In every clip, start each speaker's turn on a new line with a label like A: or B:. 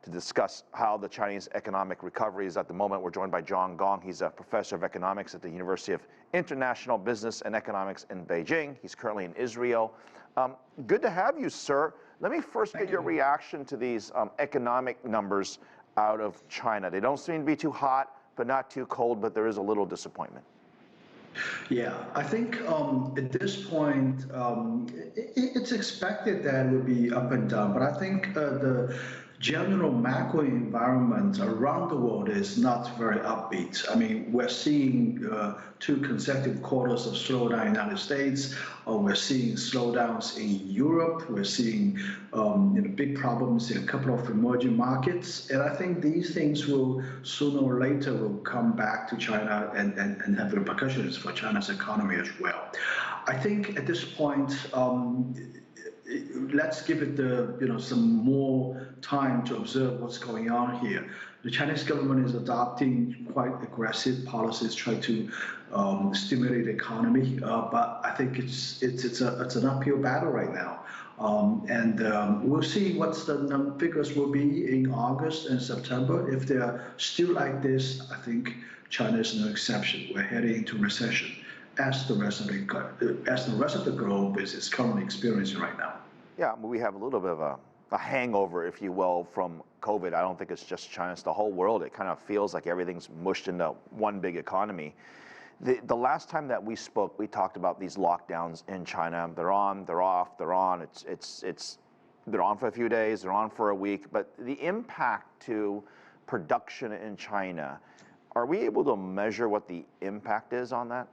A: to discuss how the Chinese economic recovery is at the moment. We're joined by Gong. He's a professor of economics at the University of International Business and Economics in Beijing. He's currently in Israel. Good to have you, sir. Let me first get your reaction to these economic numbers out of China. They don't seem to be too hot, but not too cold, but there is a little disappointment.
B: Yeah, I think at this point, it's expected that it will be up and down, but I think the general macro environment around the world is not very upbeat. I mean, we're seeing 2 consecutive quarters of slowdown in the United States. We're seeing slowdowns in Europe. We're seeing big problems in a couple of emerging markets. And I think these things will sooner or later will come back to China and have repercussions for China's economy as well. I think at this point, let's give it some more time to observe what's going on here. The Chinese government is adopting quite aggressive policies, trying to stimulate the economy, but I think it's an uphill battle right now. We'll see what the figures will be in August and September. If they're still like this, I think China is no exception. We're heading into recession, as the rest of the globe is currently experiencing right now.
A: Yeah, we have a little bit of a hangover, if you will, from COVID. I don't think it's just China, it's the whole world. It kind of feels like everything's mushed into one big economy. The last time that we spoke, we talked about these lockdowns in China. They're on, they're off, they're on. They're on for a few days, they're on for a week. But the impact to production in China, are we able to measure what the impact is on that?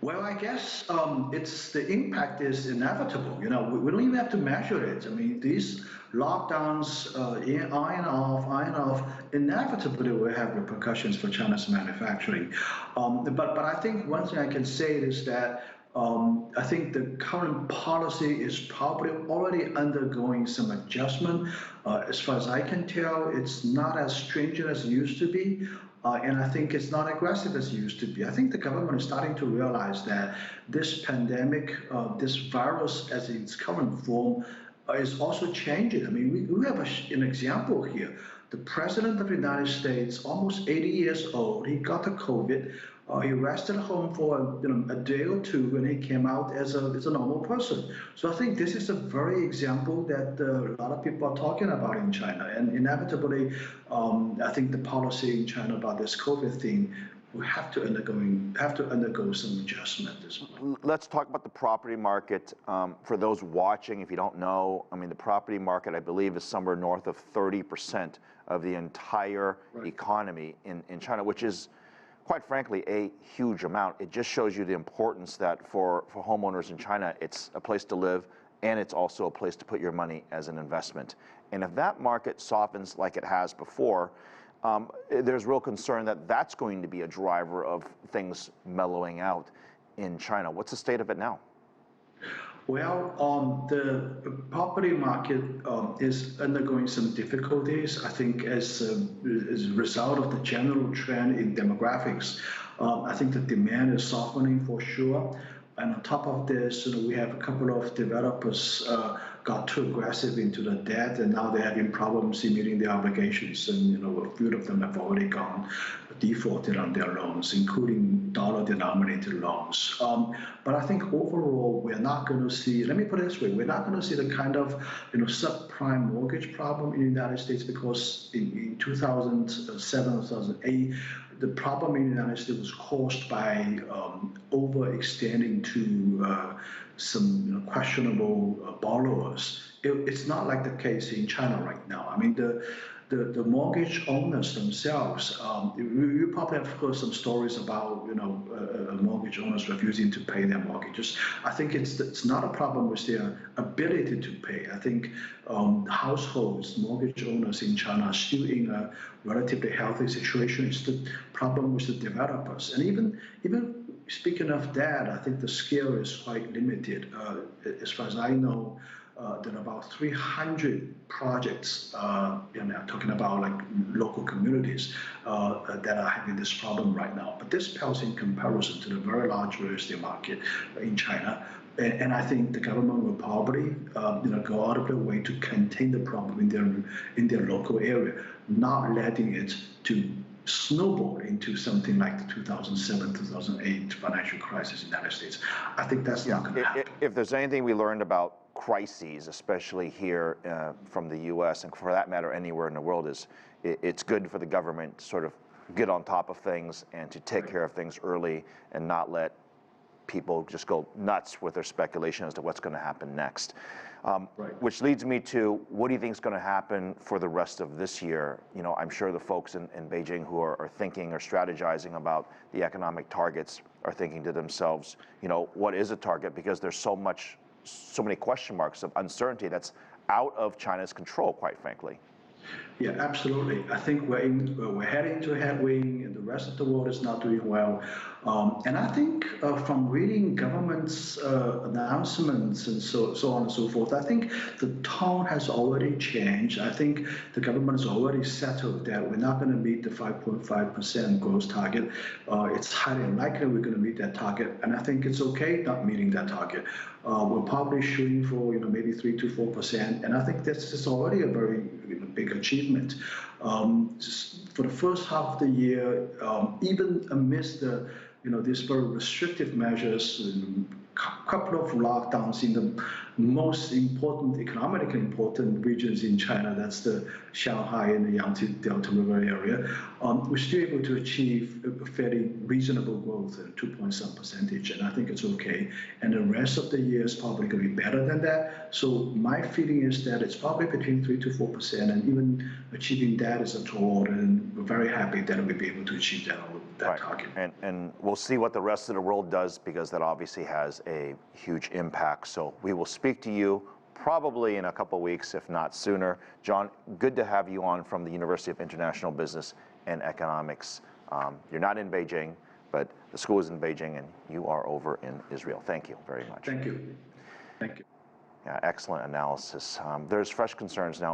B: Well, I guess the impact is inevitable. We don't even have to measure it. I mean, these lockdowns, on and off, inevitably will have repercussions for China's manufacturing. But I think one thing I can say is that I think the current policy is probably already undergoing some adjustment. As far as I can tell, it's not as stringent as it used to be. And I think it's not aggressive as it used to be. I think the government is starting to realize that this pandemic, this virus as in its current form, is also changing. I mean, we have an example here. The President of the United States, almost 80 years old, he got the COVID. He rested home for a day or two, and he came out as a normal person. So I think this is a very example that a lot of people are talking about in China. And inevitably, I think the policy in China about this COVID thing will have to undergo some adjustment as well.
A: Let's talk about the property market. For those watching, if you don't know, I mean, the property market, I believe, is somewhere north of 30% of the entire economy in China, which is, quite frankly, a huge amount. It just shows you the importance that for homeowners in China, it's a place to live, and it's also a place to put your money as an investment. And if that market softens like it has before, there's real concern that that's going to be a driver of things mellowing out in China. What's the state of it now?
B: Well, the property market is undergoing some difficulties, I think, as a result of the general trend in demographics. I think the demand is softening for sure. And on top of this, we have a couple of developers got too aggressive into the debt, and now they're having problems in meeting their obligations. And a few of them have already gone defaulted on their loans, including dollar-denominated loans. But I think overall, we're not going to see. Let me put it this way: we're not going to see the kind of subprime mortgage problem in the United States, because in 2007, 2008. The problem in the United States was caused by overextending to some questionable borrowers. It's not like the case in China right now. I mean, the mortgage owners themselves, you probably have heard some stories about mortgage owners refusing to pay their mortgages. I think it's not a problem with their ability to pay. I think households, mortgage owners in China are still in a relatively healthy situation. It's the problem with the developers. And even speaking of that, I think the scale is quite limited. As far as I know, there are about 300 projects, talking about like local communities that are having this problem right now. But this pales in comparison to the very large real estate market in China. And I think the government will probably go out of their way to contain the problem in their local area, not letting it to snowball into something like the 2007, 2008 financial crisis in the United States. I think that's not going to happen.
A: If there's anything we learned about crises, especially here from the U.S. and for that matter anywhere in the world, is it's good for the government to sort of get on top of things and to take care of things early and not let people just go nuts with their speculation as to what's going to happen next. Which leads me to, what do you think is going to happen for the rest of this year? You know, I'm sure the folks in Beijing who are thinking or strategizing about the economic targets are thinking to themselves, you know, what is a target? Because there's so many question marks of uncertainty that's out of China's control, quite frankly.
B: Yeah, absolutely. I think we're heading into a headwind, and the rest of the world is not doing well. And I think from reading government's announcements and so on and so forth, I think the tone has already changed. I think the government has already settled that we're not going to meet the 5.5% growth target. It's highly unlikely we're going to meet that target, and I think it's okay not meeting that target. We're probably shooting for maybe 3 to 4%, and I think this is already a very big achievement. For the first half of the year, even amidst the these very restrictive measures, a couple of lockdowns in the most important, economically important regions in China, that's the Shanghai and the Yangtze Delta River area, we're still able to achieve a fairly reasonable growth at 2-point-some percentage, and I think it's okay. And the rest of the year is probably going to be better than that. So my feeling is that it's probably between 3 to 4%, and even achieving that is a tall order, and we're very happy that we'll be able to achieve that target.
A: And we'll see what the rest of the world does, because that obviously has a huge impact. So we will speak to you probably in a couple weeks, if not sooner. John, good to have you on from the University of International Business and Economics. You're not in Beijing, but the school is in Beijing, and you are over in Israel. Thank you very much.
B: Thank you. Thank you.
A: Yeah, excellent analysis. There's fresh concerns now